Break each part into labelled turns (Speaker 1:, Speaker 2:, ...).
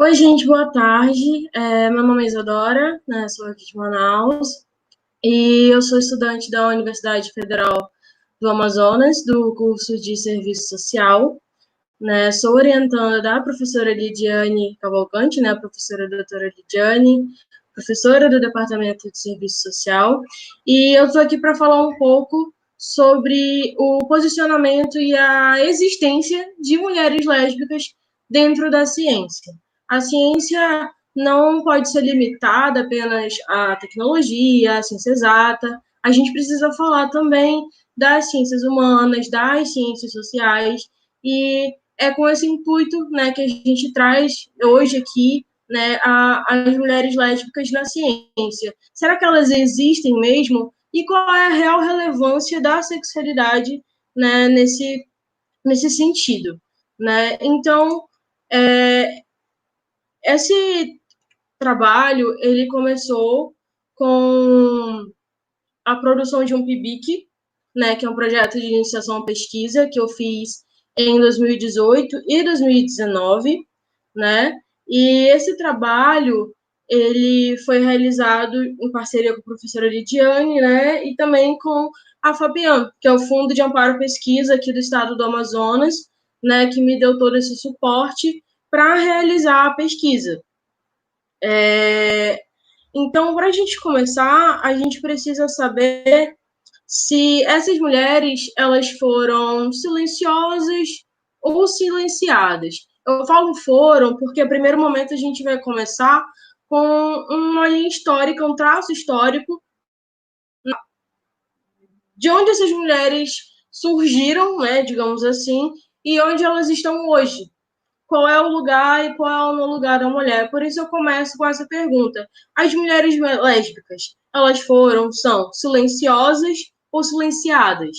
Speaker 1: Oi, gente, boa tarde. Meu nome é Isadora, né, sou aqui de Manaus, e eu sou estudante da Universidade Federal do Amazonas, do curso de Serviço Social, né, sou orientanda da professora Lidiane Cavalcante, né, a professora doutora Lidiane, professora do Departamento de Serviço Social, e eu estou aqui para falar um pouco sobre o posicionamento e a existência de mulheres lésbicas dentro da ciência. A ciência não pode ser limitada apenas à tecnologia, à ciência exata. A gente precisa falar também das ciências humanas, das ciências sociais, e é com esse intuito, né, que a gente traz hoje aqui, né, as mulheres lésbicas na ciência. Será que elas existem mesmo? E qual é a real relevância da sexualidade, né, nesse sentido? Né? Então, é, esse trabalho ele começou com a produção de um PIBIC, né, que é um projeto de iniciação à pesquisa que eu fiz em 2018 e 2019, né? E esse trabalho ele foi realizado em parceria com a professora Lidiane, né, e também com a Fabian, que é o Fundo de Amparo à Pesquisa aqui do estado do Amazonas, né, que me deu todo esse suporte para realizar a pesquisa. Então, para a gente começar, a gente precisa saber se essas mulheres elas foram silenciosas ou silenciadas. Eu falo foram porque, no primeiro momento, a gente vai começar com uma linha histórica, um traço histórico de onde essas mulheres surgiram, né, digamos assim, e onde elas estão hoje. Qual é o lugar e qual é o lugar da mulher? Por isso eu começo com essa pergunta. As mulheres lésbicas, elas são silenciosas ou silenciadas?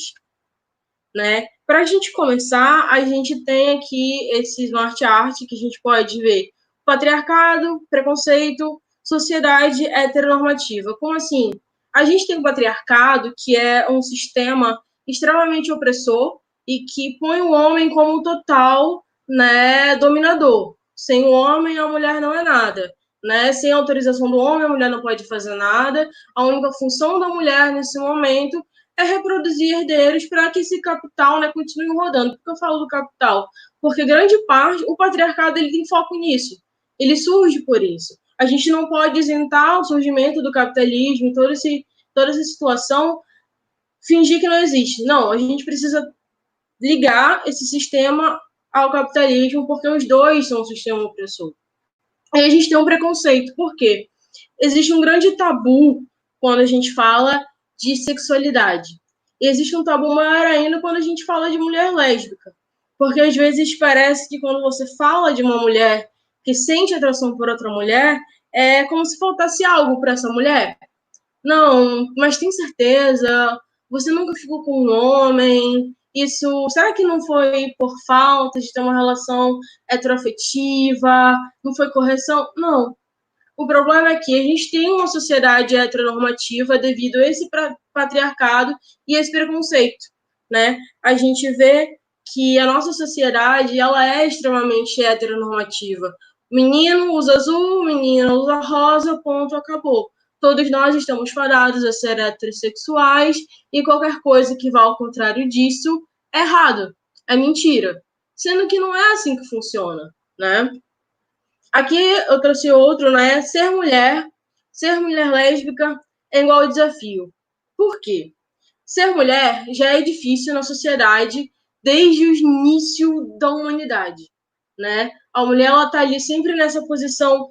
Speaker 1: Né? Para a gente começar, a gente tem aqui esse smart art que a gente pode ver patriarcado, preconceito, sociedade heteronormativa. Como assim? A gente tem o patriarcado, que é um sistema extremamente opressor e que põe o homem como total, né, dominador. Sem o homem, a mulher não é nada. Né? Sem autorização do homem, a mulher não pode fazer nada. A única função da mulher nesse momento é reproduzir herdeiros para que esse capital, né, continue rodando. Por que eu falo do capital? Porque grande parte, o patriarcado ele tem foco nisso. Ele surge por isso. A gente não pode isentar o surgimento do capitalismo, toda essa situação, fingir que não existe. Não, a gente precisa ligar esse sistema ao capitalismo, porque os dois são um sistema opressor. E a gente tem um preconceito. Por quê? Existe um grande tabu quando a gente fala de sexualidade. E existe um tabu maior ainda quando a gente fala de mulher lésbica. Porque às vezes parece que quando você fala de uma mulher que sente atração por outra mulher, é como se faltasse algo para essa mulher. Não, mas tem certeza? Você nunca ficou com um homem? Isso, será que não foi por falta de ter uma relação heteroafetiva? Não foi correção? Não. O problema é que a gente tem uma sociedade heteronormativa devido a esse patriarcado e esse preconceito, né? A gente vê que a nossa sociedade ela é extremamente heteronormativa. Menino usa azul, menina usa rosa, ponto, acabou. Todos nós estamos fadados a ser heterossexuais e qualquer coisa que vá ao contrário disso é errado, é mentira. Sendo que não é assim que funciona, né? Aqui eu trouxe outro, né? Ser mulher lésbica é igual ao desafio. Por quê? Ser mulher já é difícil na sociedade desde o início da humanidade, né? A mulher ela tá ali sempre nessa posição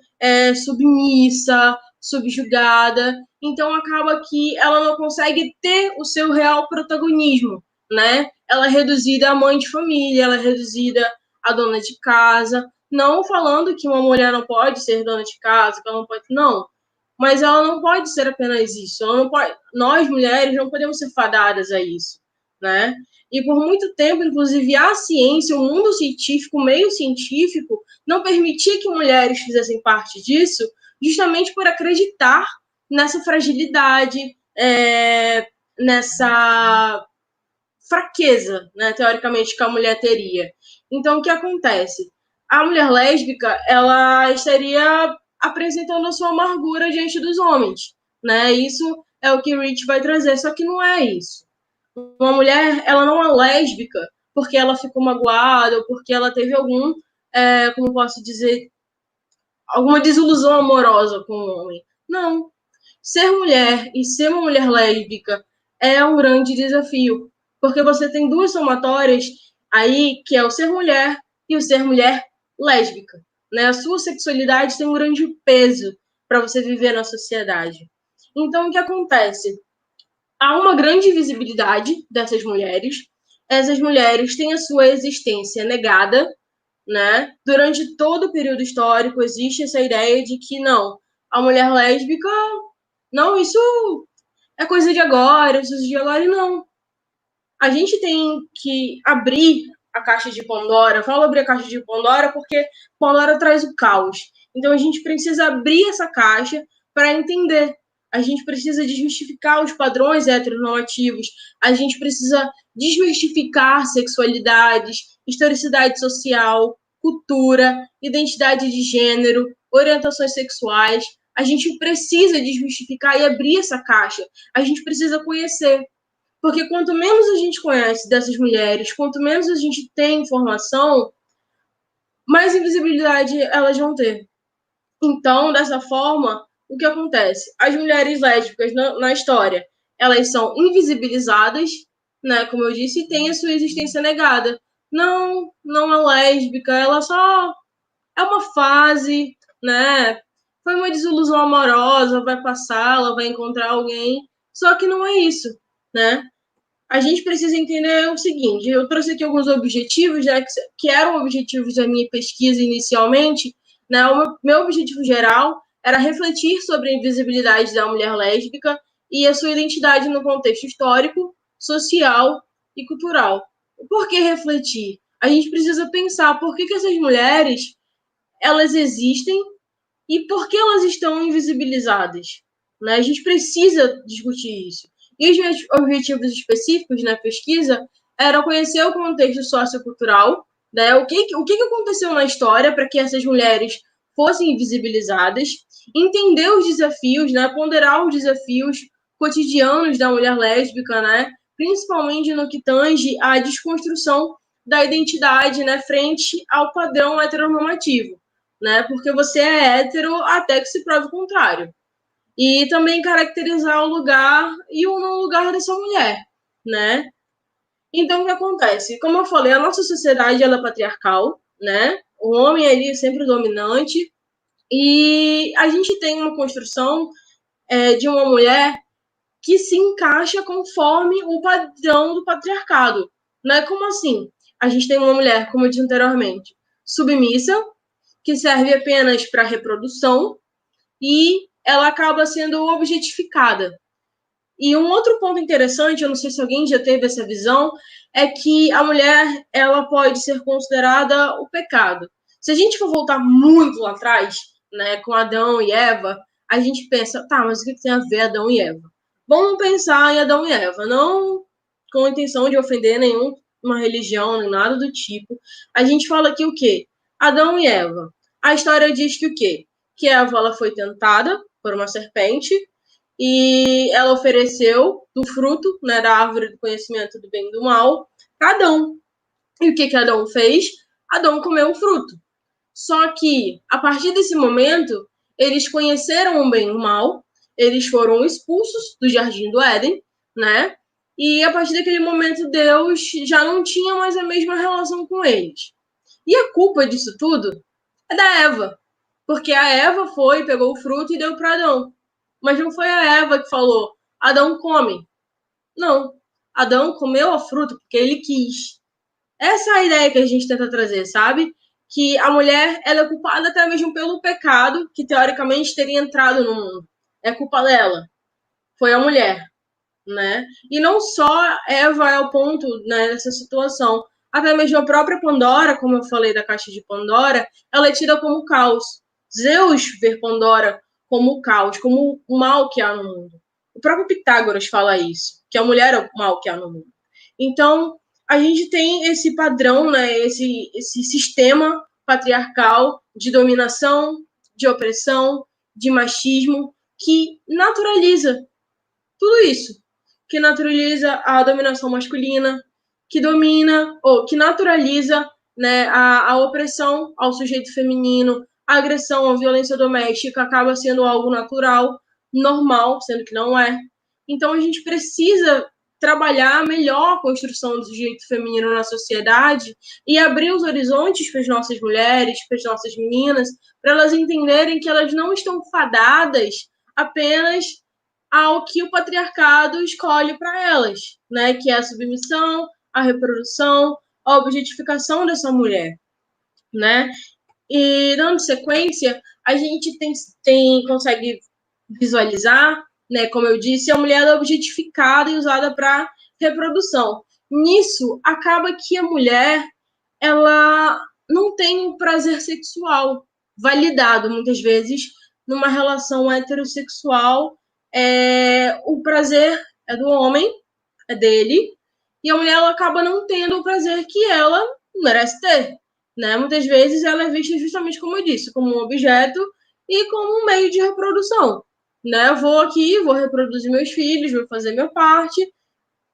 Speaker 1: submissa, subjugada, então acaba que ela não consegue ter o seu real protagonismo, né? Ela é reduzida a mãe de família, ela é reduzida a dona de casa, não falando que uma mulher não pode ser dona de casa, que ela não pode, não, mas ela não pode ser apenas isso. Ela não pode, nós mulheres não podemos ser fadadas a isso, né? E por muito tempo, inclusive, a ciência, o mundo científico, o meio científico, não permitia que mulheres fizessem parte disso, justamente por acreditar nessa fragilidade, nessa fraqueza, né, teoricamente, que a mulher teria. Então, o que acontece? a mulher lésbica, ela estaria apresentando a sua amargura diante dos homens, né? Isso é o que Rich vai trazer, só que não é isso. Uma mulher, ela não é lésbica porque ela ficou magoada ou porque ela teve algum, como posso dizer, alguma desilusão amorosa com o homem. Não. Ser mulher e ser uma mulher lésbica é um grande desafio, porque você tem duas somatórias aí, que é o ser mulher e o ser mulher lésbica. Né? A sua sexualidade tem um grande peso para você viver na sociedade. Então, o que acontece? Há uma grande visibilidade dessas mulheres. Essas mulheres têm a sua existência negada, né? Durante todo o período histórico existe essa ideia de que não, a mulher lésbica, não, isso é coisa de agora, isso é de agora, e não. A gente tem que abrir a caixa de Pandora. Eu falo abrir a caixa de Pandora porque Pandora traz o caos. Então a gente precisa abrir essa caixa para entender. A gente precisa desmistificar os padrões heteronormativos. A gente precisa desmistificar sexualidades, historicidade social, cultura, identidade de gênero, orientações sexuais. A gente precisa desmistificar e abrir essa caixa. A gente precisa conhecer. Porque quanto menos a gente conhece dessas mulheres, quanto menos a gente tem informação, mais invisibilidade elas vão ter. Então, dessa forma, o que acontece? As mulheres lésbicas na história, elas são invisibilizadas, né, como eu disse, e têm a sua existência negada. Não, não é lésbica, ela só é uma fase, né? Foi uma desilusão amorosa, vai passar, ela vai encontrar alguém. Só que não é isso, né? A gente precisa entender o seguinte: eu trouxe aqui alguns objetivos, né, que eram objetivos da minha pesquisa inicialmente. Né, o meu objetivo geral era refletir sobre a invisibilidade da mulher lésbica e a sua identidade no contexto histórico, social e cultural. Por que refletir? A gente precisa pensar por que essas mulheres elas existem e por que elas estão invisibilizadas. Né? A gente precisa discutir isso. E os meus objetivos específicos na pesquisa eram conhecer o contexto sociocultural, né? O que aconteceu na história para que essas mulheres fossem invisibilizadas, entender os desafios, né? Ponderar os desafios cotidianos da mulher lésbica, né? Principalmente no que tange à desconstrução da identidade, né? Frente ao padrão heteronormativo, né? Porque você é hétero até que se prove o contrário. E também caracterizar o lugar e o não lugar dessa mulher, né? Então, o que acontece? Como eu falei, a nossa sociedade ela é patriarcal, né? O homem ali é sempre dominante e a gente tem uma construção de uma mulher que se encaixa conforme o padrão do patriarcado. Não é como assim? A gente tem uma mulher, como eu disse anteriormente, submissa, que serve apenas para reprodução e ela acaba sendo objetificada. E um outro ponto interessante, eu não sei se alguém já teve essa visão, é que a mulher ela pode ser considerada o pecado. Se a gente for voltar muito lá atrás, né, com Adão e Eva, a gente pensa, tá, mas o que tem a ver Adão e Eva? Vamos pensar em Adão e Eva, não com a intenção de ofender nenhuma religião, nem nada do tipo. A gente fala aqui o quê? Adão e Eva. A história diz que o quê? Que Eva ela foi tentada por uma serpente e ela ofereceu do fruto, né, da árvore do conhecimento do bem e do mal para Adão. E o que Adão fez? Adão comeu o fruto. Só que, a partir desse momento, eles conheceram o bem e o mal, eles foram expulsos do Jardim do Éden, né? E a partir daquele momento, Deus já não tinha mais a mesma relação com eles. E a culpa disso tudo é da Eva, porque a Eva foi, pegou o fruto e deu para Adão. Mas não foi a Eva que falou, Adão come. Não. Adão comeu a fruta porque ele quis. Essa é a ideia que a gente tenta trazer, sabe? Que a mulher ela é culpada até mesmo pelo pecado que teoricamente teria entrado no mundo. É culpa dela. Foi a mulher, né? E não só Eva é o ponto, né, nessa situação. Até mesmo a própria Pandora, como eu falei da caixa de Pandora, ela é tida como caos. Zeus vê Pandora como o caos, como o mal que há no mundo. O próprio Pitágoras fala isso, que a mulher é o mal que há no mundo. Então, a gente tem esse padrão, né, esse sistema patriarcal de dominação, de opressão, de machismo, que naturaliza tudo isso, que naturaliza a dominação masculina, que domina ou que naturaliza, né, a opressão ao sujeito feminino, a agressão, a violência doméstica acaba sendo algo natural, normal, sendo que não é. Então a gente precisa trabalhar melhor a construção do sujeito feminino na sociedade e abrir os horizontes para as nossas mulheres, para as nossas meninas, para elas entenderem que elas não estão fadadas apenas ao que o patriarcado escolhe para elas, né? Que é a submissão, a reprodução, a objetificação dessa mulher, né? E dando sequência, a gente consegue visualizar, né? Como eu disse, a mulher é objetificada e usada para reprodução. Nisso, acaba que a mulher ela não tem um prazer sexual validado, muitas vezes, numa relação heterossexual. O prazer é do homem, é dele, e a mulher ela acaba não tendo o prazer que ela merece ter. Né? Muitas vezes ela é vista justamente como eu disse, como um objeto e como um meio de reprodução. Né? Eu vou aqui, vou reproduzir meus filhos, vou fazer minha parte,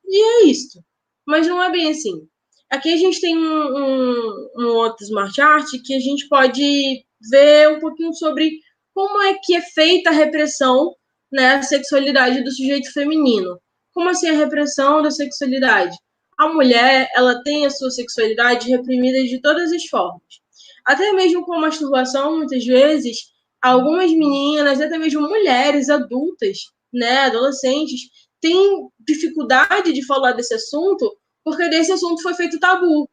Speaker 1: e é isso. Mas não é bem assim. Aqui a gente tem um outro smart art que a gente pode ver um pouquinho sobre como é que é feita a repressão, né, a sexualidade do sujeito feminino. Como assim a repressão da sexualidade? A mulher, ela tem a sua sexualidade reprimida de todas as formas. Até mesmo com a masturbação, muitas vezes, algumas meninas, até mesmo mulheres adultas, né, adolescentes, têm dificuldade de falar desse assunto porque desse assunto foi feito tabu.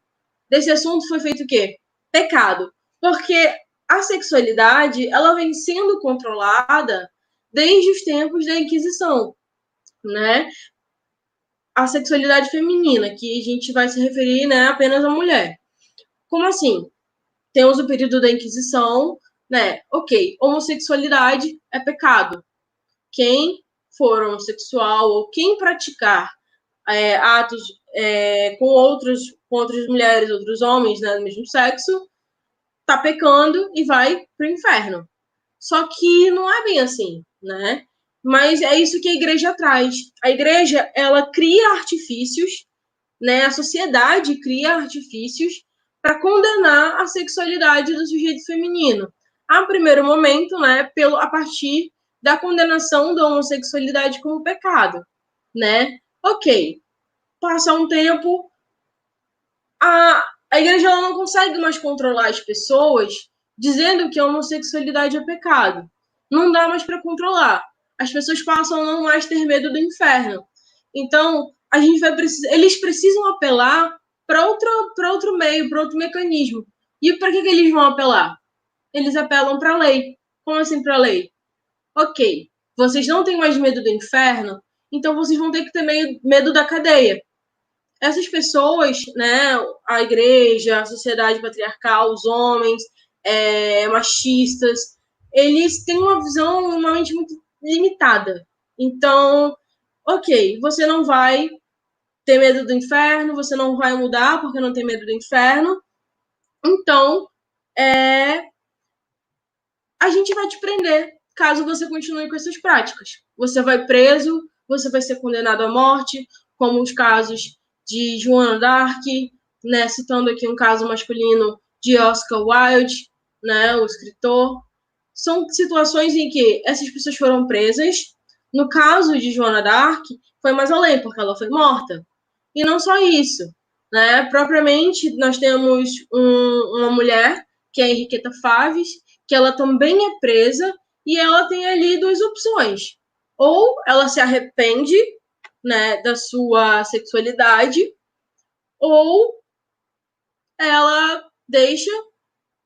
Speaker 1: Desse assunto foi feito o quê? Pecado. Porque a sexualidade, ela vem sendo controlada desde os tempos da Inquisição, né? A sexualidade feminina, que a gente vai se referir, né, apenas à mulher. Como assim? Temos o período da Inquisição, né? Ok, homossexualidade é pecado. Quem for homossexual ou quem praticar atos com outras mulheres, outros homens, né, do mesmo sexo, tá pecando e vai pro inferno. Só que não é bem assim, né? Mas é isso que a igreja traz. A igreja, ela cria artifícios, né? A sociedade cria artifícios para condenar a sexualidade do sujeito feminino. A primeiro momento, né, a partir da condenação da homossexualidade como pecado, né? Ok, passa um tempo, a igreja ela não consegue mais controlar as pessoas dizendo que a homossexualidade é pecado. Não dá mais para controlar. As pessoas passam a não mais ter medo do inferno. Então, a gente vai eles precisam apelar para outro meio, para outro mecanismo. E para que eles vão apelar? Eles apelam para a lei. Como assim para a lei? Ok, vocês não têm mais medo do inferno, então vocês vão ter que ter medo da cadeia. Essas pessoas, né, a igreja, a sociedade patriarcal, os homens machistas, eles têm uma visão, uma mente muito limitada. Então, ok, você não vai ter medo do inferno, você não vai mudar porque não tem medo do inferno, então a gente vai te prender caso você continue com essas práticas. Você vai preso, você vai ser condenado à morte, como os casos de Joana d'Arc, né, citando aqui um caso masculino de Oscar Wilde, né, o escritor. São situações em que essas pessoas foram presas. No caso de Joana d'Arc, foi mais além, porque ela foi morta. E não só isso, né? Propriamente, nós temos uma mulher, que é a Henriqueta Faves, que ela também é presa e ela tem ali duas opções. Ou ela se arrepende, né, da sua sexualidade, ou ela deixa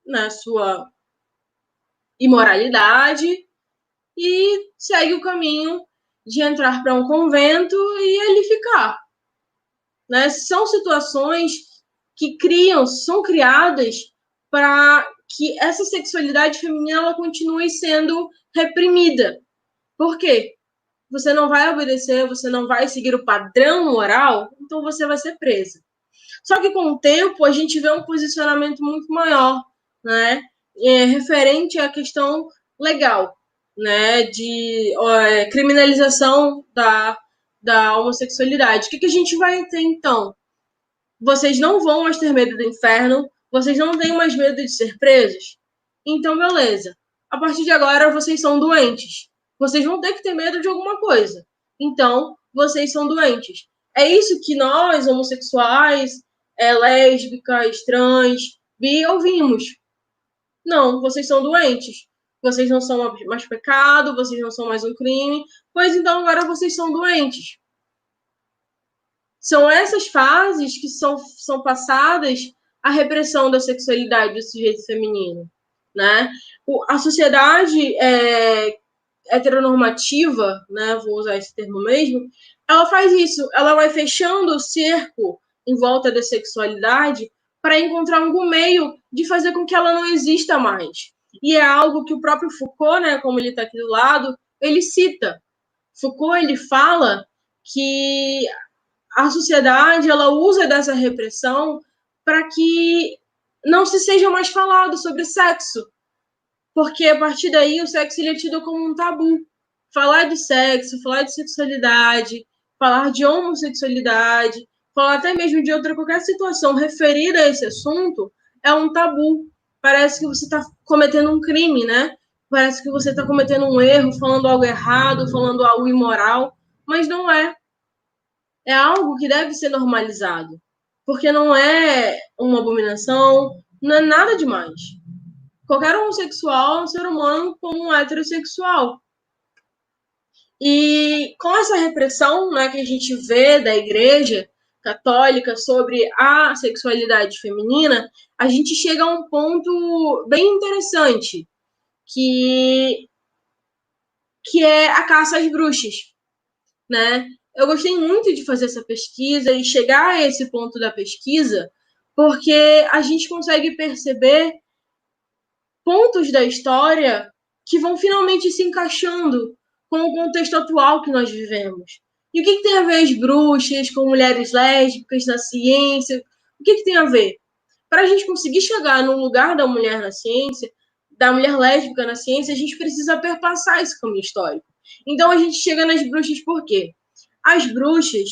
Speaker 1: na sua imoralidade e segue o caminho de entrar para um convento e ali ficar. Né? São situações que são criadas para que essa sexualidade feminina ela continue sendo reprimida. Por quê? Você não vai obedecer, você não vai seguir o padrão moral, então você vai ser presa. Só que com o tempo a gente vê um posicionamento muito maior né, referente à questão legal, né, de criminalização da homossexualidade. O que a gente vai ter, então? Vocês não vão mais ter medo do inferno, vocês não têm mais medo de ser presos? Então, beleza. A partir de agora, vocês são doentes. Vocês vão ter que ter medo de alguma coisa. Então, vocês são doentes. É isso que nós, homossexuais, lésbicas, trans, bi, ouvimos. Não, vocês são doentes. Vocês não são mais pecado, vocês não são mais um crime. Pois então, agora vocês são doentes. São essas fases que são passadas a repressão da sexualidade do sujeito feminino, né? A sociedade heteronormativa, né, vou usar esse termo mesmo, ela faz isso, ela vai fechando o cerco em volta da sexualidade para encontrar algum meio de fazer com que ela não exista mais. E é algo que o próprio Foucault, né, como ele está aqui do lado, ele cita. Foucault, ele fala que a sociedade ela usa dessa repressão para que não se seja mais falado sobre sexo, porque a partir daí o sexo ele é tido como um tabu. Falar de sexo, falar de sexualidade, falar de homossexualidade, falar até mesmo de outra qualquer situação referida a esse assunto é um tabu. Parece que você está cometendo um crime, né? Parece que você está cometendo um erro, falando algo errado, falando algo imoral, mas não é. É algo que deve ser normalizado, porque não é uma abominação, não é nada demais. Qualquer homossexual é um ser humano como um heterossexual. E com essa repressão, né, que a gente vê da Igreja Católica sobre a sexualidade feminina, a gente chega a um ponto bem interessante, que, que é a caça às bruxas, né? Eu gostei muito de fazer essa pesquisa e chegar a esse ponto da pesquisa, porque a gente consegue perceber pontos da história que vão finalmente se encaixando com o contexto atual que nós vivemos. E o que tem a ver as bruxas com mulheres lésbicas na ciência? O que tem a ver? Para a gente conseguir chegar no lugar da mulher na ciência, da mulher lésbica na ciência, a gente precisa perpassar esse caminho histórico. Então a gente chega nas bruxas por quê? As bruxas,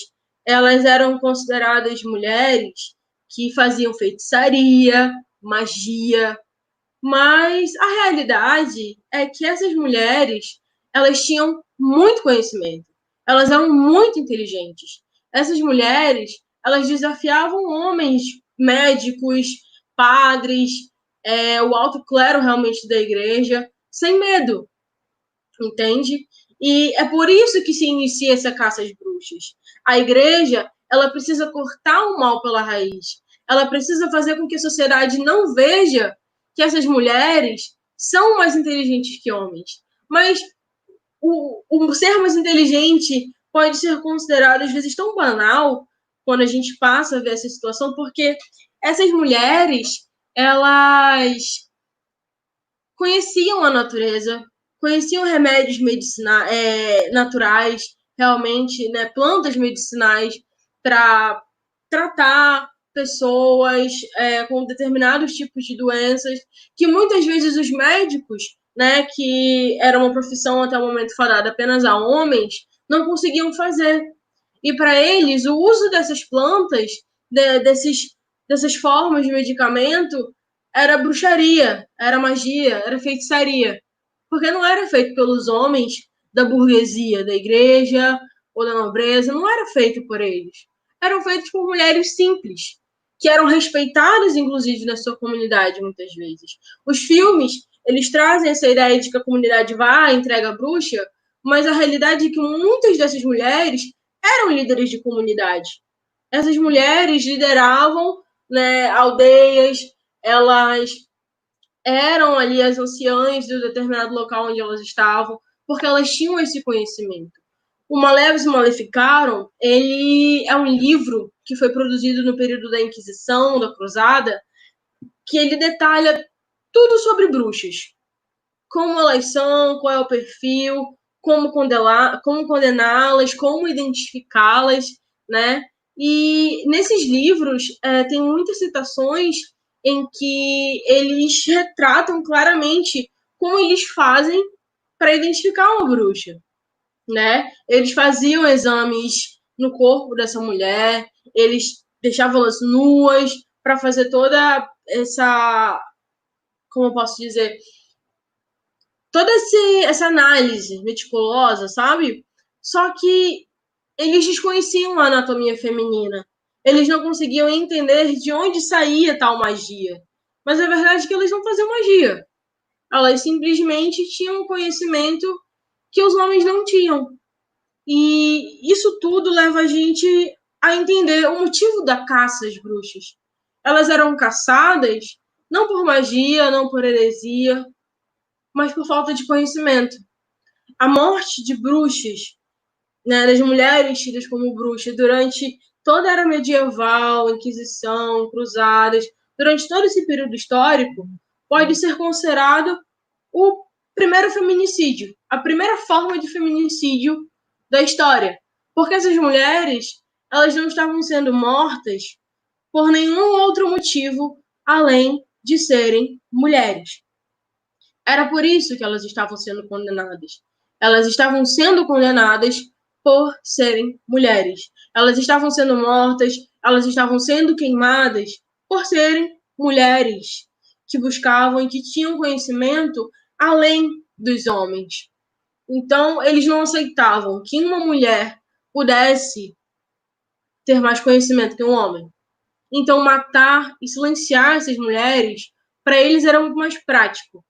Speaker 1: elas eram consideradas mulheres que faziam feitiçaria, magia, mas a realidade é que essas mulheres, elas tinham muito conhecimento. Elas eram muito inteligentes. Essas mulheres, elas desafiavam homens, médicos, padres, o alto clero realmente da igreja, sem medo, entende? E é por isso que se inicia essa caça às bruxas. A igreja, ela precisa cortar o mal pela raiz. Ela precisa fazer com que a sociedade não veja que essas mulheres são mais inteligentes que homens. Mas o ser mais inteligente pode ser considerado, às vezes, tão banal quando a gente passa a ver essa situação, porque essas mulheres, elas conheciam a natureza, conheciam remédios naturais, realmente, né, plantas medicinais para tratar pessoas com determinados tipos de doenças, que muitas vezes os médicos, né, que era uma profissão até o momento fadada apenas a homens, não conseguiam fazer. E para eles, o uso dessas plantas, dessas formas de medicamento, era bruxaria, era magia, era feitiçaria. Porque não era feito pelos homens da burguesia, da igreja ou da nobreza, não era feito por eles. Eram feitos por mulheres simples, que eram respeitadas, inclusive, na sua comunidade, muitas vezes. Os filmes, eles trazem essa ideia de que a comunidade vai, entrega a bruxa, mas a realidade é que muitas dessas mulheres eram líderes de comunidade. Essas mulheres lideravam, né, aldeias, elas eram ali as anciãs do determinado local onde elas estavam, porque elas tinham esse conhecimento. O Maleus e Maleficaram, ele é um livro que foi produzido no período da Inquisição, da Cruzada, que ele detalha tudo sobre bruxas. Como elas são, qual é o perfil, como condená-las, como identificá-las, né? E nesses livros tem muitas citações em que eles retratam claramente como eles fazem para identificar uma bruxa, né? Eles faziam exames no corpo dessa mulher, eles deixavam elas nuas para fazer toda essa, como eu posso dizer, toda essa análise meticulosa, sabe? Só que eles desconheciam a anatomia feminina. Eles não conseguiam entender de onde saía tal magia. Mas a verdade é que eles não faziam magia. Elas simplesmente tinham um conhecimento que os homens não tinham. E isso tudo leva a gente a entender o motivo da caça às bruxas. Elas eram caçadas não por magia, não por heresia, mas por falta de conhecimento. A morte de bruxas, né, das mulheres tidas como bruxas durante toda a era medieval, Inquisição, Cruzadas, durante todo esse período histórico, pode ser considerado o primeiro feminicídio, a primeira forma de feminicídio da história. Porque essas mulheres, elas não estavam sendo mortas por nenhum outro motivo além de serem mulheres. Era por isso que elas estavam sendo condenadas. Elas estavam sendo condenadas por serem mulheres. Elas estavam sendo mortas, elas estavam sendo queimadas por serem mulheres que buscavam e que tinham conhecimento além dos homens. Então, eles não aceitavam que uma mulher pudesse ter mais conhecimento que um homem. Então, matar e silenciar essas mulheres, para eles era muito mais prático,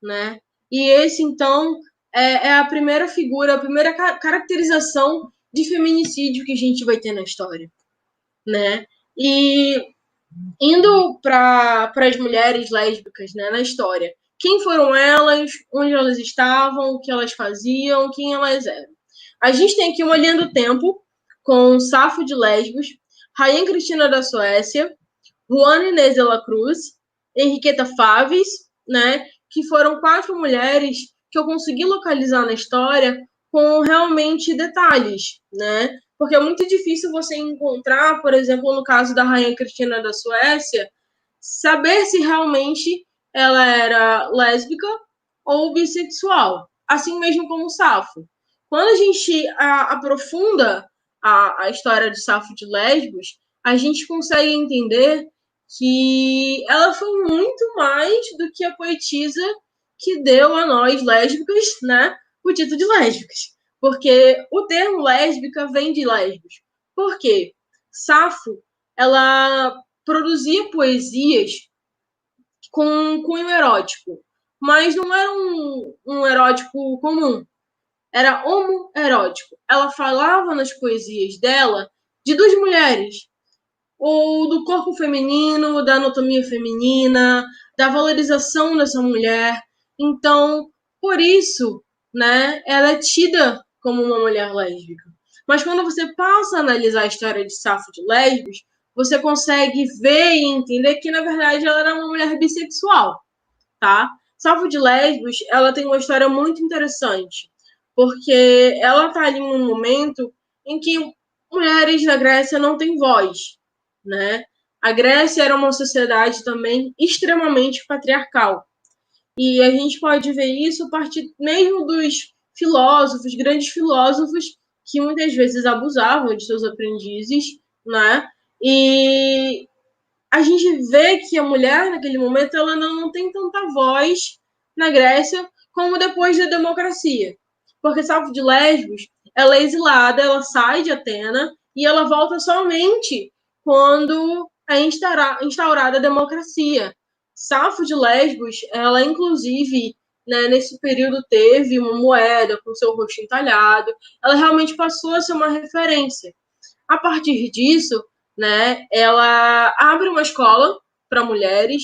Speaker 1: né? E esse, então, é a primeira figura, a primeira caracterização de feminicídio que a gente vai ter na história, né? E indo para as mulheres lésbicas, né, na história, quem foram elas, onde elas estavam, o que elas faziam, quem elas eram. A gente tem aqui uma linha do tempo com Safo de Lesbos, Rainha Cristina da Suécia, Juana Inês de la Cruz, Henriqueta Faves, né, que foram 4 mulheres que eu consegui localizar na história com realmente detalhes, né? Porque é muito difícil você encontrar, por exemplo, no caso da Rainha Cristina da Suécia, saber se realmente ela era lésbica ou bissexual, assim mesmo como Safo. Quando a gente aprofunda a história de Safo de Lesbos, a gente consegue entender que ela foi muito mais do que a poetisa que deu a nós lésbicas, né, o título de lésbicas. Porque o termo lésbica vem de lésbicos. Por quê? Safo, ela produzia poesias com cunho erótico, mas não era um erótico comum, era homoerótico. Ela falava nas poesias dela de 2 mulheres, ou do corpo feminino, da anatomia feminina, da valorização dessa mulher. Então, por isso, né, ela é tida como uma mulher lésbica. Mas quando você passa a analisar a história de Safo de Lesbos, você consegue ver e entender que, na verdade, ela era uma mulher bissexual, tá? Safo de Lesbos, ela tem uma história muito interessante, porque ela tá ali num momento em que mulheres na Grécia não têm voz, né? A Grécia era uma sociedade também extremamente patriarcal. E a gente pode ver isso a partir mesmo dos filósofos, grandes filósofos, que muitas vezes abusavam de seus aprendizes, né? E a gente vê que a mulher, naquele momento, ela não tem tanta voz na Grécia como depois da democracia. Porque Safo de Lesbos, ela é exilada, ela sai de Atena e ela volta somente quando é instaurada a democracia. Safo de Lesbos, ela inclusive, né, nesse período teve uma moeda com seu rosto entalhado, ela realmente passou a ser uma referência. A partir disso, né, ela abre uma escola para mulheres,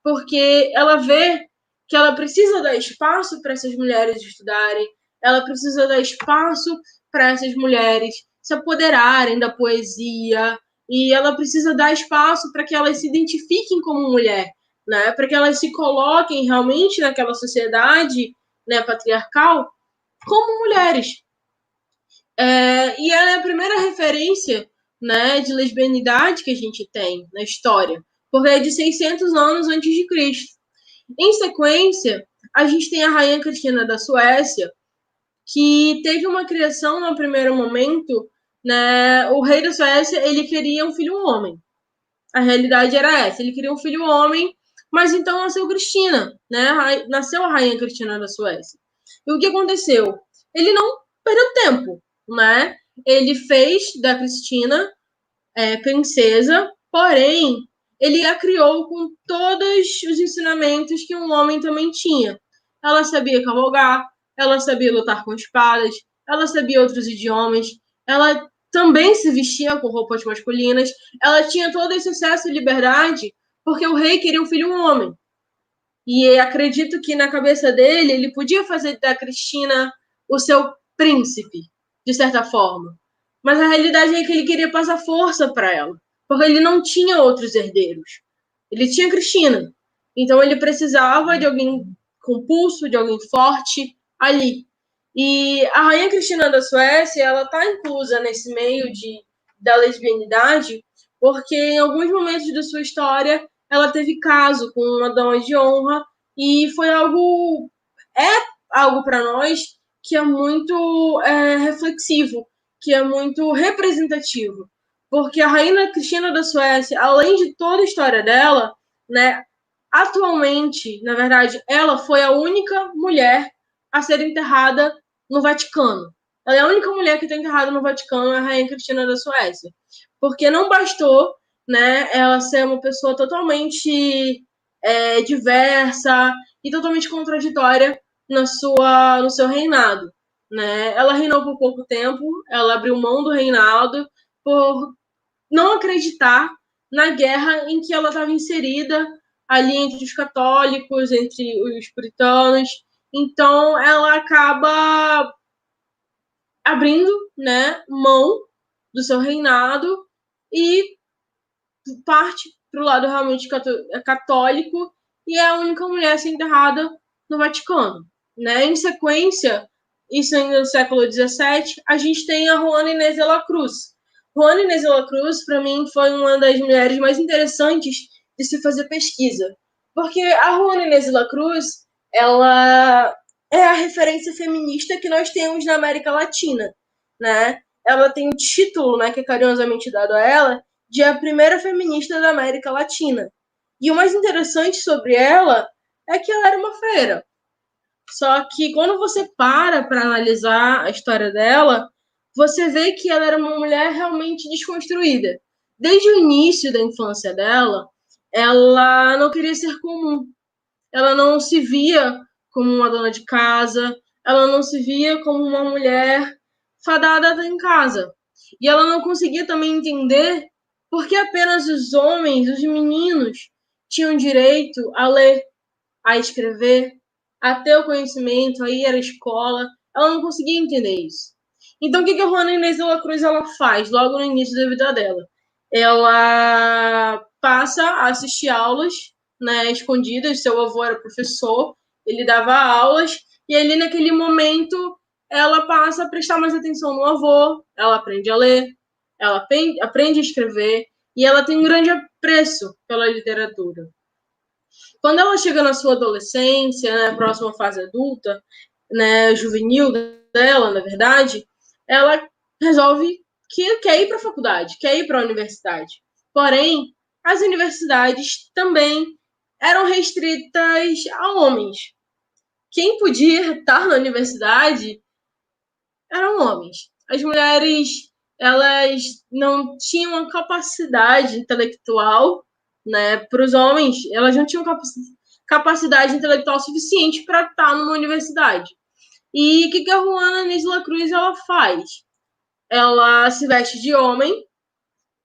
Speaker 1: porque ela vê que ela precisa dar espaço para essas mulheres estudarem, ela precisa dar espaço para essas mulheres se apoderarem da poesia, e ela precisa dar espaço para que elas se identifiquem como mulher, né, para que elas se coloquem realmente naquela sociedade, né, patriarcal como mulheres. E ela é a primeira referência, né, de lesbianidade que a gente tem na história. porque é de 600 anos antes de Cristo. Em sequência, a gente tem a Rainha Cristina da Suécia, que teve uma criação no primeiro momento, né? O rei da Suécia, ele queria um filho homem. A realidade era essa, ele queria um filho homem, mas então nasceu Cristina, né? Nasceu a Rainha Cristina da Suécia. E o que aconteceu? Ele não perdeu tempo, né? Ele fez da Cristina princesa, porém, ele a criou com todos os ensinamentos que um homem também tinha. Ela sabia cavalgar, ela sabia lutar com espadas, ela sabia outros idiomas, ela também se vestia com roupas masculinas, ela tinha todo esse excesso de liberdade porque o rei queria um filho um homem. E acredito que na cabeça dele, ele podia fazer da Cristina o seu príncipe, de certa forma. Mas a realidade é que ele queria passar força para ela, porque ele não tinha outros herdeiros. Ele tinha Cristina. Então ele precisava de alguém com pulso, de alguém forte ali. E a Rainha Cristina da Suécia, ela está inclusa nesse meio da lesbianidade, porque em alguns momentos da sua história ela teve caso com uma dama de honra e foi algo para nós que é muito reflexivo, que é muito representativo, porque a Rainha Cristina da Suécia, além de toda a história dela, né, atualmente, na verdade, ela foi a única mulher a ser enterrada no Vaticano. Ela é a única mulher que está enterrada no Vaticano, a Rainha Cristina da Suécia. Porque não bastou, né, ela ser uma pessoa totalmente diversa e totalmente contraditória no seu reinado. Né? Ela reinou por pouco tempo, ela abriu mão do reinado por não acreditar na guerra em que ela estava inserida ali entre os católicos, entre os puritanos. Então, ela acaba abrindo, né, mão do seu reinado e parte para o lado realmente católico e é a única mulher a ser enterrada no Vaticano. Né? Em sequência, isso ainda no século XVII, a gente tem a Juana Inés de la Cruz. Juana Inés de la Cruz, para mim, foi uma das mulheres mais interessantes de se fazer pesquisa. Porque a Juana Inés de la Cruz, ela é a referência feminista que nós temos na América Latina. Né? Ela tem o título, né, que é carinhosamente dado a ela, de a primeira feminista da América Latina. E o mais interessante sobre ela é que ela era uma freira. Só que quando você para analisar a história dela, você vê que ela era uma mulher realmente desconstruída. Desde o início da infância dela, ela não queria ser comum. Ela não se via como uma dona de casa, ela não se via como uma mulher fadada em casa. E ela não conseguia também entender por que apenas os homens, os meninos, tinham direito a ler, a escrever, a ter o conhecimento, a ir à escola. Ela não conseguia entender isso. Então, o que a Juana Inês de la Cruz ela faz logo no início da vida dela? Ela passa a assistir aulas, né, escondidas. Seu avô era professor, ele dava aulas, e ali naquele momento ela passa a prestar mais atenção no avô, ela aprende a ler, ela aprende a escrever, e ela tem um grande apreço pela literatura. Quando ela chega na sua adolescência, né, próxima fase adulta, né, juvenil dela, na verdade, ela resolve que quer ir para a faculdade, quer ir para a universidade. Porém, as universidades também eram restritas a homens. Quem podia estar na universidade eram homens. As mulheres, elas não tinham a capacidade intelectual, né, para os homens, elas não tinham capacidade intelectual suficiente para estar numa universidade. E o que a Juana Nisla Cruz ela faz? Ela se veste de homem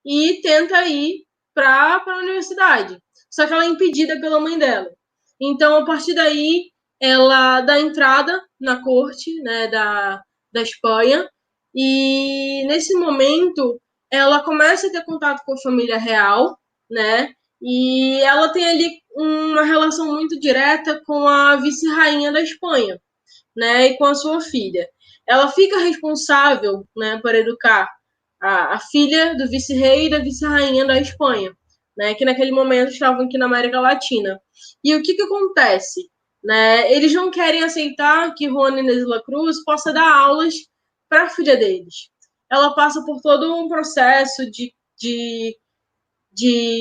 Speaker 1: e tenta ir para a universidade. Só que ela é impedida pela mãe dela. Então, a partir daí, ela dá entrada na corte, né, da Espanha, e nesse momento ela começa a ter contato com a família real, né, e ela tem ali uma relação muito direta com a vice-rainha da Espanha, né, e com a sua filha. Ela fica responsável, né, por educar a filha do vice-rei e da vice-rainha da Espanha. né, que naquele momento estavam aqui na América Latina. E o que acontece? Né? Eles não querem aceitar que Juana Inês de la Cruz possa dar aulas para a filha deles. Ela passa por todo um processo de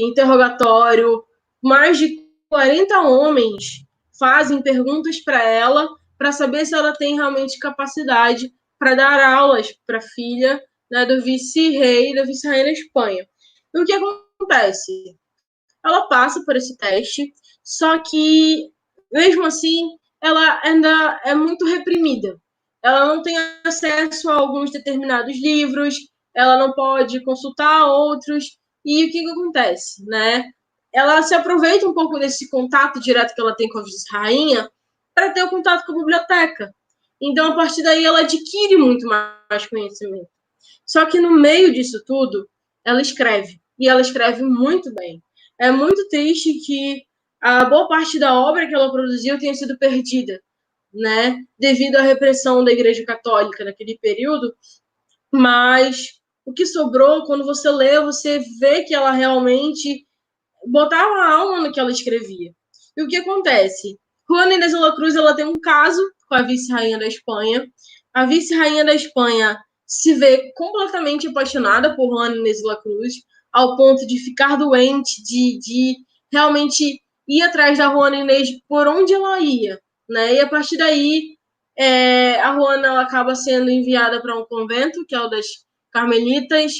Speaker 1: interrogatório. Mais de 40 homens fazem perguntas para ela para saber se ela tem realmente capacidade para dar aulas para a filha, né, do vice-rei, da vice-rainha da Espanha. E o que acontece? Ela passa por esse teste, só que, mesmo assim, ela ainda é muito reprimida. Ela não tem acesso a alguns determinados livros, ela não pode consultar outros. E o que acontece, né? Ela se aproveita um pouco desse contato direto que ela tem com a vice-rainha para ter o contato com a biblioteca. Então, a partir daí, ela adquire muito mais conhecimento. Só que no meio disso tudo, ela escreve. E ela escreve muito bem. É muito triste que a boa parte da obra que ela produziu tenha sido perdida, né? Devido à repressão da Igreja Católica naquele período. Mas o que sobrou, quando você lê, você vê que ela realmente botava a alma no que ela escrevia. E o que acontece? Juana Inés de la Cruz, ela tem um caso com a vice-rainha da Espanha. A vice-rainha da Espanha se vê completamente apaixonada por Juana Inés de la Cruz, ao ponto de ficar doente, de realmente ir atrás da Juana Inês por onde ela ia, né? E a partir daí, a Juana ela acaba sendo enviada para um convento, que é o das Carmelitas.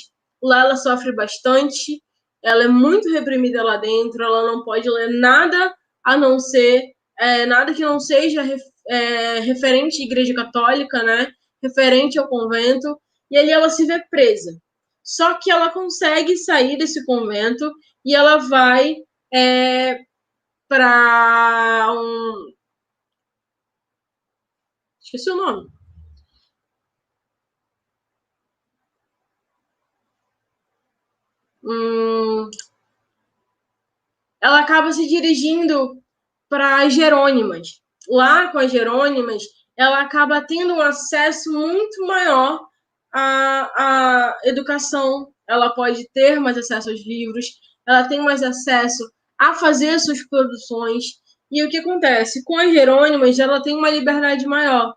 Speaker 1: Lá ela sofre bastante, ela é muito reprimida lá dentro, ela não pode ler nada a não ser nada que não seja referente à Igreja Católica, né? Referente ao convento, e ali ela se vê presa. Só que ela consegue sair desse convento e ela vai para esqueci o nome. Ela acaba se dirigindo para as Jerônimas. Lá com as Jerônimas, ela acaba tendo um acesso muito maior à educação. Ela pode ter mais acesso aos livros, ela tem mais acesso a fazer suas produções. E o que acontece? Com as Jerônimas, ela tem uma liberdade maior.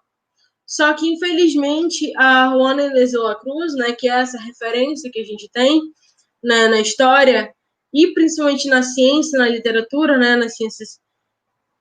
Speaker 1: Só que, infelizmente, a Juana Inés de la Cruz, né, que é essa referência que a gente tem, né, na história, e principalmente na ciência, na literatura, né, nas ciências,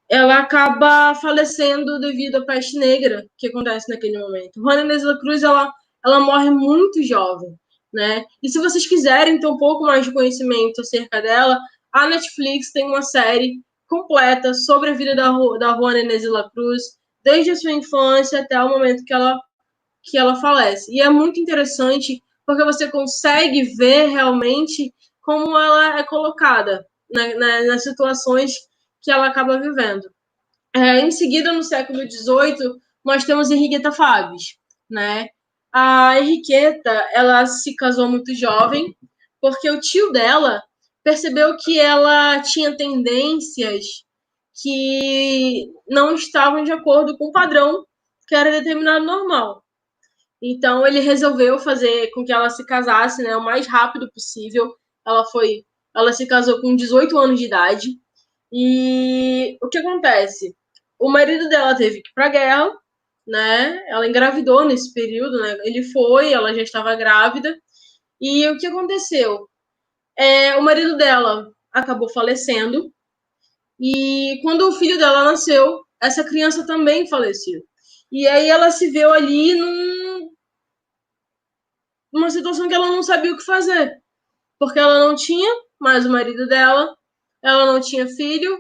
Speaker 1: ela acaba falecendo devido à peste negra que acontece naquele momento. Juana Inés de la Cruz, ela morre muito jovem, né? E se vocês quiserem ter um pouco mais de conhecimento acerca dela, a Netflix tem uma série completa sobre a vida da Juana Inés de la Cruz, desde a sua infância até o momento que ela falece. E é muito interessante porque você consegue ver realmente como ela é colocada, né, nas situações que ela acaba vivendo. Em seguida, no século XVIII, nós temos Henriqueta Faves, né? A Henriqueta, ela se casou muito jovem, porque o tio dela percebeu que ela tinha tendências que não estavam de acordo com o padrão que era determinado normal. Então, ele resolveu fazer com que ela se casasse, né, o mais rápido possível. Ela se casou com 18 anos de idade. E o que acontece? O marido dela teve que ir para a guerra, né? Ela engravidou nesse período, né? Ele foi, ela já estava grávida. E o que aconteceu? O marido dela acabou falecendo. E quando o filho dela nasceu, essa criança também faleceu. E aí ela se viu ali numa situação que ela não sabia o que fazer. Porque ela não tinha mais o marido dela, ela não tinha filho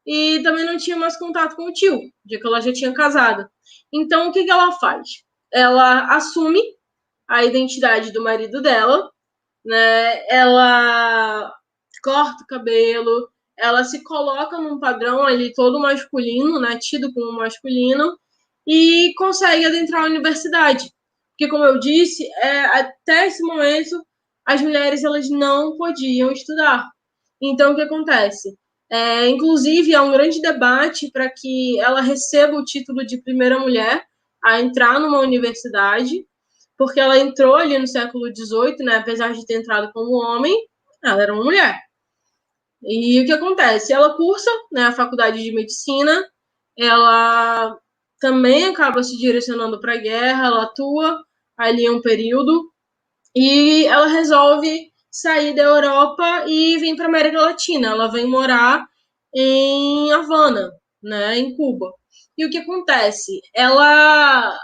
Speaker 1: e também não tinha mais contato com o tio, já que ela já tinha casado. Então, o que ela faz? Ela assume a identidade do marido dela, né? Ela corta o cabelo, ela se coloca num padrão ali todo masculino, né? Tido como masculino, e consegue adentrar a universidade. Porque, como eu disse, até esse momento, as mulheres elas não podiam estudar. Então, o que acontece? Inclusive, há um grande debate para que ela receba o título de primeira mulher a entrar numa universidade, porque ela entrou ali no século XVIII, né? Apesar de ter entrado como homem, ela era uma mulher. E o que acontece? Ela cursa, né, a faculdade de medicina, ela também acaba se direcionando para a guerra, ela atua ali um período, e ela resolve sair da Europa e vir para a América Latina. Ela vem morar em Havana, né, em Cuba. E o que acontece? Ela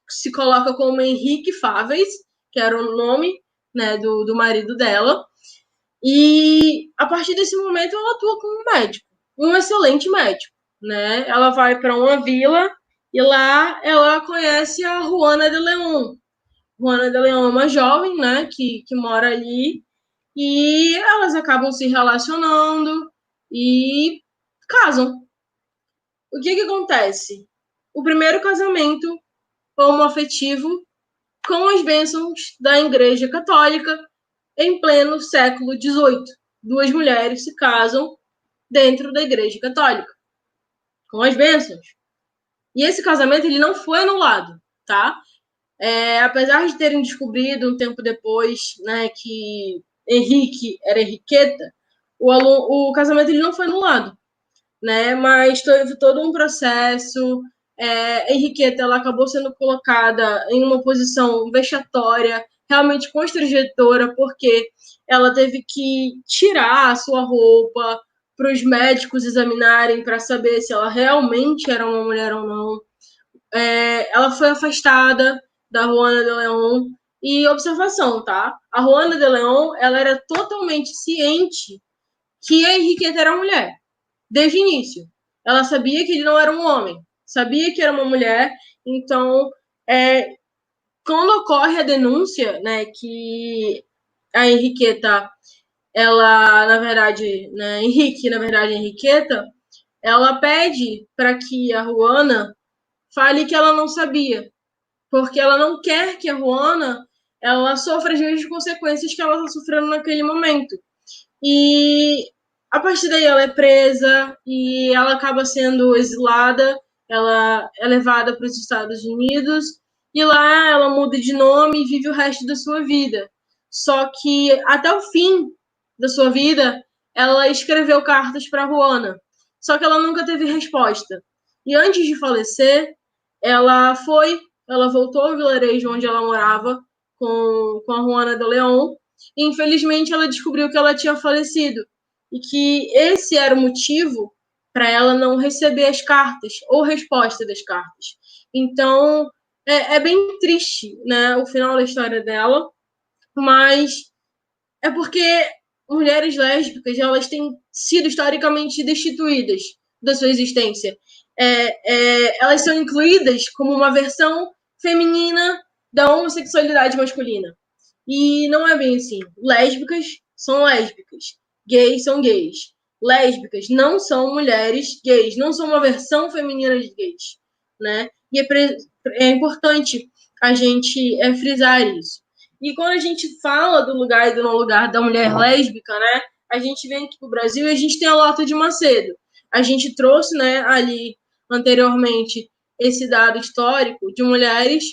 Speaker 1: se coloca como Henrique Fáveis, que era o nome, né, do marido dela, e a partir desse momento ela atua como médico, um excelente médico, né? Ela vai para uma vila e lá ela conhece a Juana de León. Juana de León é uma jovem, né, que mora ali, e elas acabam se relacionando e casam. O que acontece? O primeiro casamento homoafetivo com as bênçãos da Igreja Católica em pleno século XVIII. Duas mulheres se casam dentro da Igreja Católica, com as bênçãos. E esse casamento ele não foi anulado, tá? Apesar de terem descobrido um tempo depois, né, que Henrique era Henriqueta, o casamento ele não foi anulado, né? Mas teve todo um processo. Henriqueta ela acabou sendo colocada em uma posição vexatória, realmente constrangedora, porque ela teve que tirar a sua roupa para os médicos examinarem para saber se ela realmente era uma mulher ou não. Ela foi afastada da Juana de León. E observação, tá? A Juana de León ela era totalmente ciente que a Henriqueta era mulher desde o início. Ela sabia que ele não era um homem, sabia que era uma mulher, então, quando ocorre a denúncia, né, que a Henriqueta, ela, na verdade, né, Henrique, na verdade, Henriqueta, ela pede para que a Juana fale que ela não sabia, porque ela não quer que a Juana ela sofra as mesmas consequências que ela está sofrendo naquele momento. E a partir daí ela é presa e ela acaba sendo exilada, ela é levada para os Estados Unidos e lá ela muda de nome e vive o resto da sua vida. Só que até o fim da sua vida, ela escreveu cartas para Juana. Só que ela nunca teve resposta. E antes de falecer, ela voltou ao vilarejo onde ela morava com a Juana de León. E, infelizmente, ela descobriu que ela tinha falecido e que esse era o motivo para ela não receber as cartas ou resposta das cartas. Então, é bem triste, né, o final da história dela, mas é porque mulheres lésbicas elas têm sido historicamente destituídas da sua existência. Elas são incluídas como uma versão feminina da homossexualidade masculina. E não é bem assim. Lésbicas são lésbicas. Gays são gays. Lésbicas não são mulheres gays. Não são uma versão feminina de gays. Né? E é importante a gente frisar isso. E quando a gente fala do lugar e do não lugar da mulher lésbica, né? A gente vem aqui para o Brasil e a gente tem a Lota de Macedo. A gente trouxe, né, ali anteriormente esse dado histórico de mulheres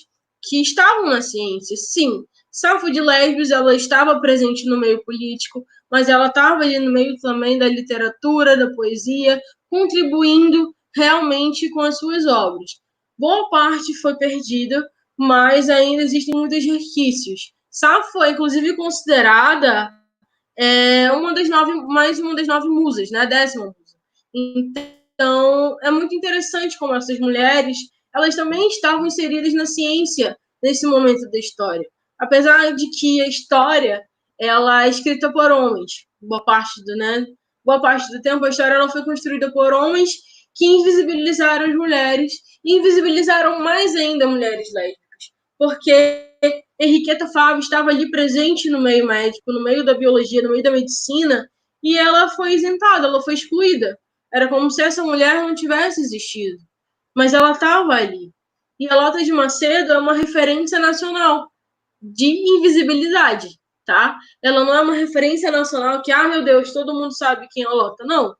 Speaker 1: que estavam na ciência, sim. Safo de Lesbos, ela estava presente no meio político, mas ela estava ali no meio também da literatura, da poesia, contribuindo realmente com as suas obras. Boa parte foi perdida, mas ainda existem muitos resquícios. Safo foi, inclusive, considerada mais uma das 9 musas, né? A 10ª musa. Então, é muito interessante como essas mulheres, elas também estavam inseridas na ciência nesse momento da história. Apesar de que a história ela é escrita por homens, boa parte do tempo a história ela foi construída por homens que invisibilizaram as mulheres e invisibilizaram mais ainda mulheres lésbicas, porque Henriqueta Fávaro estava ali presente no meio médico, no meio da biologia, no meio da medicina, e ela foi isentada, ela foi excluída. Era como se essa mulher não tivesse existido, mas ela estava ali. E a Lota de Macedo é uma referência nacional de invisibilidade, tá? Ela não é uma referência nacional que, meu Deus, todo mundo sabe quem é a Lota. Não.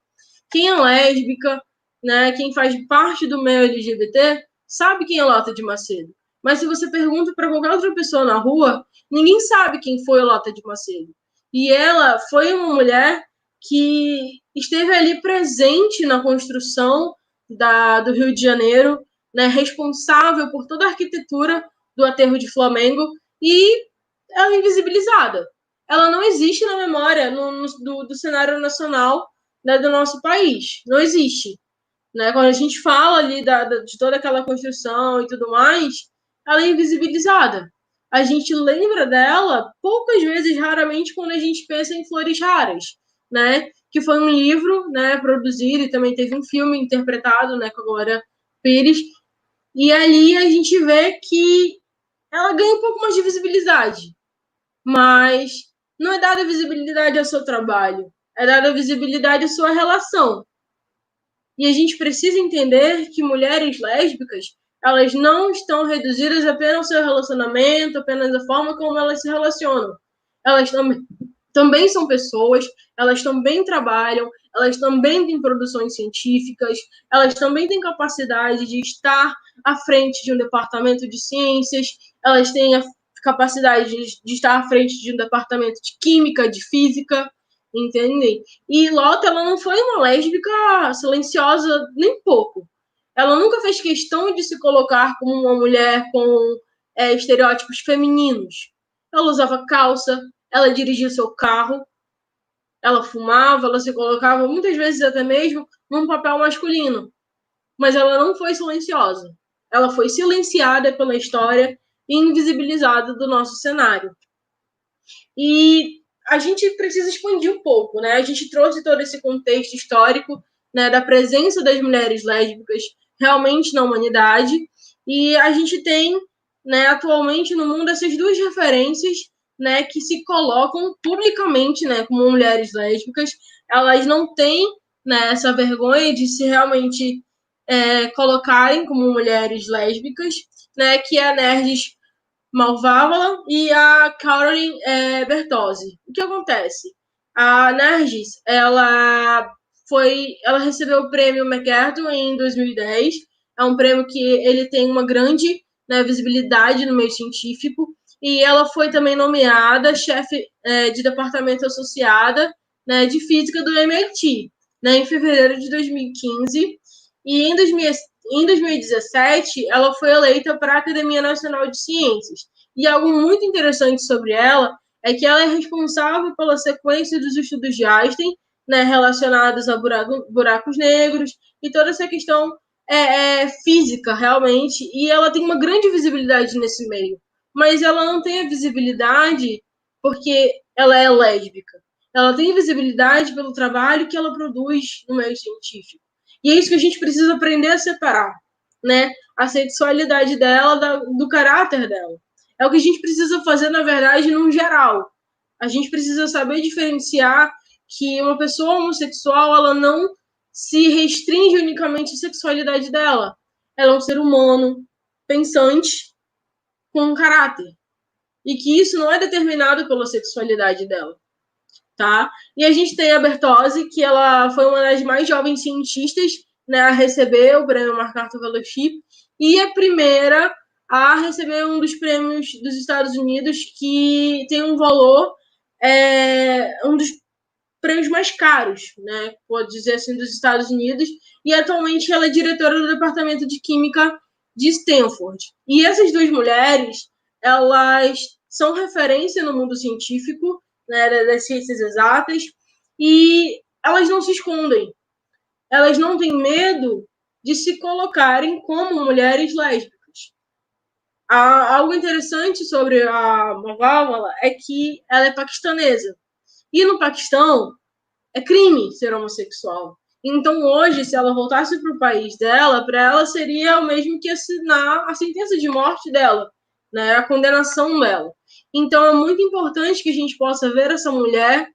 Speaker 1: Quem é lésbica, né, quem faz parte do meio LGBT, sabe quem é a Lota de Macedo. Mas se você pergunta para qualquer outra pessoa na rua, ninguém sabe quem foi a Lota de Macedo. E ela foi uma mulher que esteve ali presente na construção do Rio de Janeiro, né, responsável por toda a arquitetura do aterro de Flamengo, e ela é invisibilizada. Ela não existe na memória do cenário nacional, né, do nosso país. Não existe. Né? Quando a gente fala ali de toda aquela construção e tudo mais, ela é invisibilizada. A gente lembra dela poucas vezes, raramente, quando a gente pensa em Flores Raras, né? Que foi um livro, né, produzido e também teve um filme interpretado, né, com a Glória Pires. E ali a gente vê que ela ganha um pouco mais de visibilidade, mas não é dada visibilidade ao seu trabalho, é dada visibilidade à sua relação. E a gente precisa entender que mulheres lésbicas, elas não estão reduzidas apenas ao seu relacionamento, apenas à forma como elas se relacionam. Elas também são pessoas, elas também trabalham, elas também têm produções científicas, elas também têm capacidade de estar à frente de um departamento de ciências, elas têm a capacidade de estar à frente de um departamento de química, de física, entende? E Lota, ela não foi uma lésbica silenciosa nem pouco. Ela nunca fez questão de se colocar como uma mulher com estereótipos femininos. Ela usava calça, ela dirigia seu carro, ela fumava, ela se colocava muitas vezes até mesmo num papel masculino. Mas ela não foi silenciosa. Ela foi silenciada pela história e invisibilizada do nosso cenário. E a gente precisa expandir um pouco, né? A gente trouxe todo esse contexto histórico, né, da presença das mulheres lésbicas realmente na humanidade, e a gente tem, né, atualmente no mundo essas duas referências, né, que se colocam publicamente, né, como mulheres lésbicas. Elas não têm, né, essa vergonha de se realmente colocarem como mulheres lésbicas, né, que é a Nerds Malvávala e a Caroline Bertozzi. O que acontece? A Nargis, ela recebeu o prêmio MacArthur em 2010. É um prêmio que ele tem uma grande, né, visibilidade no meio científico. E ela foi também nomeada chefe de departamento associada, né, de física do MIT, né, em fevereiro de 2015. E em 2017, ela foi eleita para a Academia Nacional de Ciências. E algo muito interessante sobre ela é que ela é responsável pela sequência dos estudos de Einstein, né, relacionados a buracos negros e toda essa questão física, realmente. E ela tem uma grande visibilidade nesse meio. Mas ela não tem a visibilidade porque ela é lésbica. Ela tem visibilidade pelo trabalho que ela produz no meio científico. E é isso que a gente precisa aprender a separar, né? A sexualidade dela do caráter dela. É o que a gente precisa fazer, na verdade, no geral. A gente precisa saber diferenciar que uma pessoa homossexual, ela não se restringe unicamente à sexualidade dela. Ela é um ser humano, pensante, com um caráter. E que isso não é determinado pela sexualidade dela. Tá? E a gente tem a Bertozzi, que ela foi uma das mais jovens cientistas, né, a receber o prêmio MacArthur Fellowship, e a primeira a receber um dos prêmios dos Estados Unidos, que tem um valor, um dos prêmios mais caros, né, pode dizer assim, dos Estados Unidos, e atualmente ela é diretora do Departamento de Química de Stanford. E essas duas mulheres, elas são referência no mundo científico, né, das ciências exatas, e elas não se escondem. Elas não têm medo de se colocarem como mulheres lésbicas. Algo interessante sobre a Malvala é que ela é paquistanesa. E no Paquistão, é crime ser homossexual. Então, hoje, se ela voltasse para o país dela, para ela seria o mesmo que assinar a sentença de morte dela, né? A condenação dela. Então, é muito importante que a gente possa ver essa mulher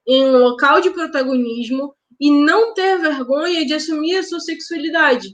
Speaker 1: em um local de protagonismo e não ter vergonha de assumir a sua sexualidade,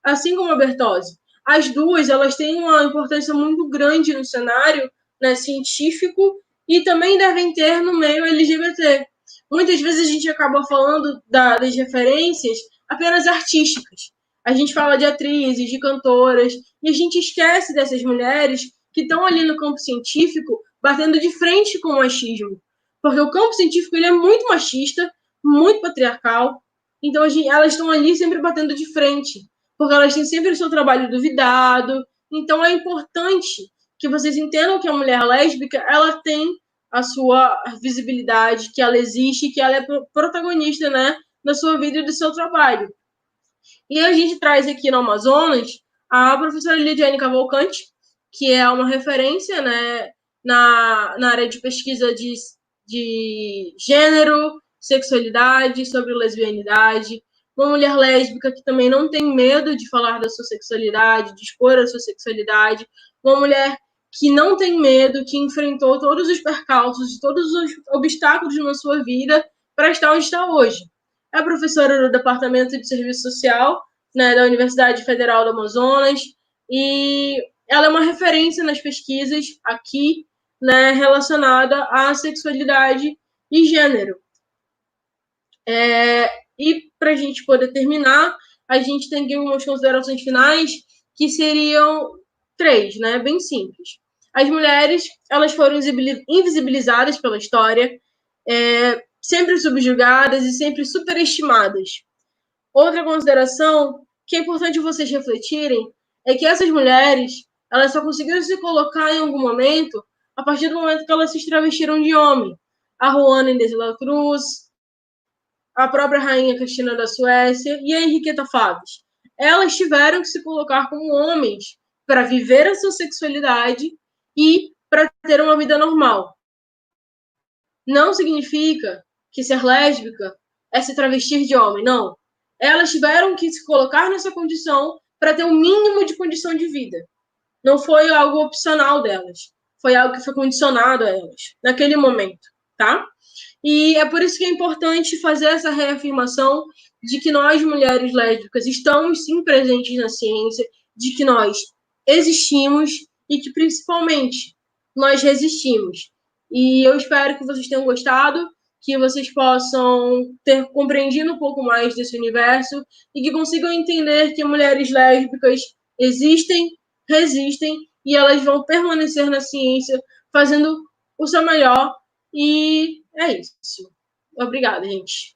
Speaker 1: assim como a Bertozzi. As duas, elas têm uma importância muito grande no cenário, né, científico, e também devem ter no meio LGBT. Muitas vezes a gente acaba falando das referências apenas artísticas. A gente fala de atrizes, de cantoras, e a gente esquece dessas mulheres que estão ali no campo científico batendo de frente com o machismo. Porque o campo científico ele é muito machista, muito patriarcal. Então, elas estão ali sempre batendo de frente, porque elas têm sempre o seu trabalho duvidado. Então, é importante que vocês entendam que a mulher lésbica, ela tem a sua visibilidade, que ela existe, que ela é protagonista, né, da sua vida e do seu trabalho. E a gente traz aqui no Amazonas a professora Lidiane Cavalcante, que é uma referência, né, na área de pesquisa de gênero, sexualidade, sobre lesbianidade, uma mulher lésbica que também não tem medo de falar da sua sexualidade, de expor a sua sexualidade, uma mulher que não tem medo, que enfrentou todos os percalços, todos os obstáculos na sua vida para estar onde está hoje. É professora do Departamento de Serviço Social, né, da Universidade Federal do Amazonas, e ela é uma referência nas pesquisas aqui, né, relacionada à sexualidade e gênero. E para a gente poder terminar, a gente tem aqui algumas considerações finais, que seriam 3, né, bem simples. As mulheres, elas foram invisibilizadas pela história, sempre subjugadas e sempre superestimadas. Outra consideração que é importante vocês refletirem é que essas mulheres, elas só conseguiram se colocar em algum momento a partir do momento que elas se travestiram de homem. A Juana Inês de la Cruz, a própria rainha Cristina da Suécia e a Henriqueta Faves. Elas tiveram que se colocar como homens para viver a sua sexualidade e para ter uma vida normal. Não significa que ser lésbica é se travestir de homem, não. Elas tiveram que se colocar nessa condição para ter um mínimo de condição de vida. Não foi algo opcional delas. Foi algo que foi condicionado a elas, naquele momento, tá? E é por isso que é importante fazer essa reafirmação de que nós, mulheres lésbicas, estamos sim presentes na ciência, de que nós existimos e que, principalmente, nós resistimos. E eu espero que vocês tenham gostado, que vocês possam ter compreendido um pouco mais desse universo e que consigam entender que mulheres lésbicas existem, resistem e elas vão permanecer na ciência fazendo o seu melhor. E é isso. Obrigada, gente.